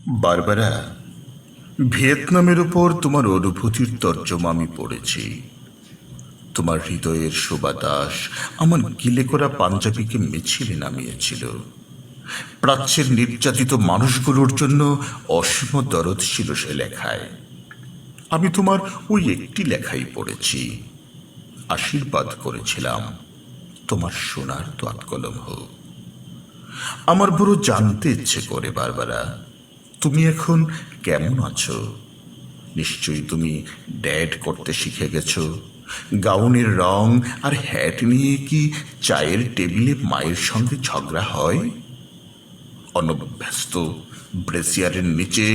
Barbara, ভিয়েতনামের উপর তোমার অনুভূতির তর্জমা আমি পড়েছি। তোমার হৃদয়ের শোভাদাস আমার গিলে করা পাঞ্জাবিকে মিছিলে নামিয়েছিল। প্রাচ্যের নির্যাতিত মানুষগুলোর জন্য অসীম দরদ ছিল সে লেখায়। আমি তোমার ওই একটি লেখাই পড়েছি, আশীর্বাদ করেছিলাম তোমার সোনার দোয়াত কলম হোক। আমার বড় জানতে ইচ্ছে করে বারবারা, তুমি এখন কেমন আছো? নিশ্চয়ই তুমি ড্যাড করতে শিখে গেছো। গাউনের রং আর হ্যাট নিয়ে কি চায়ের টেবিলে মায়ের সঙ্গে ঝগড়া হয়? অনভ্যস্ত ব্রেসিয়ারের নিচে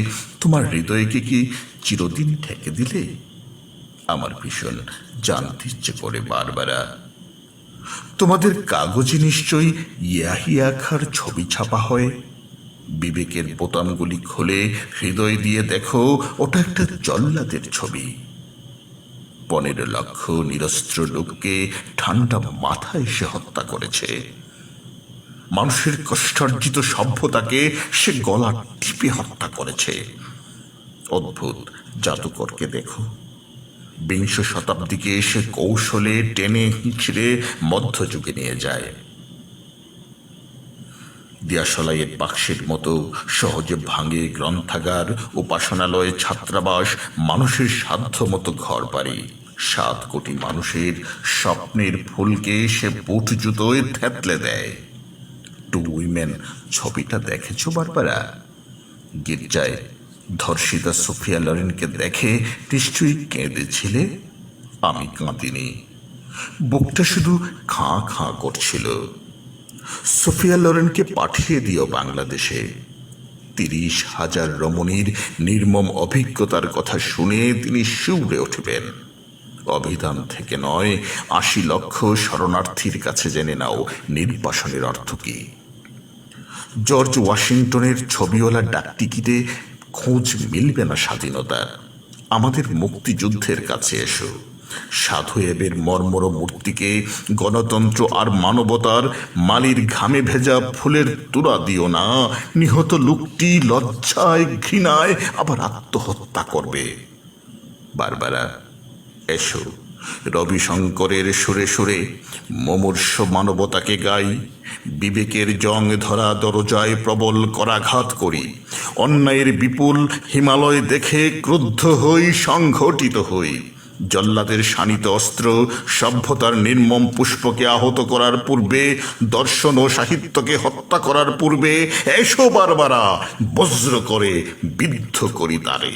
তোমার হৃদয়কে কি চিরদিন ঠেকে দিলে? আমার ভীষণ জানতে ইচ্ছে করে বারবারা। তোমাদের কাগজে নিশ্চয়ই ইয়াহিয়া খাঁর ছবি ছাপা হয়। বিবেকের বোতামগুলি খুলে হৃদয় দিয়ে দেখো, ওটা একটা জল্লাদের ছবি। 15 লক্ষ নিরস্ত্র লোককে ঠান্ডা মাথায় সে হত্যা করেছে। মানুষের কষ্টার্জিত সভ্যতাকে সে গলা টিপে হত্যা করেছে। অদ্ভুত জাদুকরকে দেখো, বিংশ শতাব্দীকে সে কৌশলে টেনে হিঁচড়ে মধ্যযুগে নিয়ে যায়। দিয়াশলাইয়ের বাক্সের মতো সহজে ভাঙে গ্রন্থাগার, উপাসনালয়, ছাত্রাবাস, মানুষের সাধ্য মতো ঘর বাড়ি। 7 কোটি মানুষের স্বপ্নের ফুলকে সে বুট জুতোয় থেতলে দেয়। টু উইমেন ছবিটা দেখেছো বারবারা? গির্জায় ধর্ষিতা সোফিয়া লরেনকে দেখে নিশ্চয়ই কেঁদেছিলে। আমি কাঁদিনি, বুকটা শুধু খাঁ খাঁ করছিল। সোফিয়া লরেনকে পাঠিয়ে দিও বাংলাদেশে। 30,000 রমণীর নির্মম অভিজ্ঞতার কথা শুনে তিনি শিউরে উঠবেন। অভিধান থেকে নয়, 80 লক্ষ শরণার্থীর কাছে জেনে নাও নির্বাসনের অর্থ কি। জর্জ ওয়াশিংটনের ছবিওয়ালা ডাকটিকিটে খোঁজ মিলবে না স্বাধীনতার। আমাদের মুক্তিযুদ্ধের কাছে এসো। সাধু এবের মর্মর মূর্তিকে গণতন্ত্র আর মানবতার মালির ঘামে ভেজা ফুলের তোড়া দিও না। নিহত লোকটি লজ্জায় ঘৃণায় আবার আত্মহত্যা করবে। বারবারা, এসো, রবিশঙ্করের সুরে সুরে মুমূর্ষ মানবতাকে গাই। বিবেকের জং ধরা দরজায় প্রবল করাঘাত করি। অন্যায়ের বিপুল হিমালয় দেখে ক্রুদ্ধ হই, সংঘটিত হই। জল্লাদের শানিত অস্ত্র সভ্যতার নির্মম পুষ্পকে আহত করার পূর্বে, দর্শন ও সাহিত্যকে হত্যা করার পূর্বে এসো বারবারা, বজ্র করে বিদ্ধ করি তারে।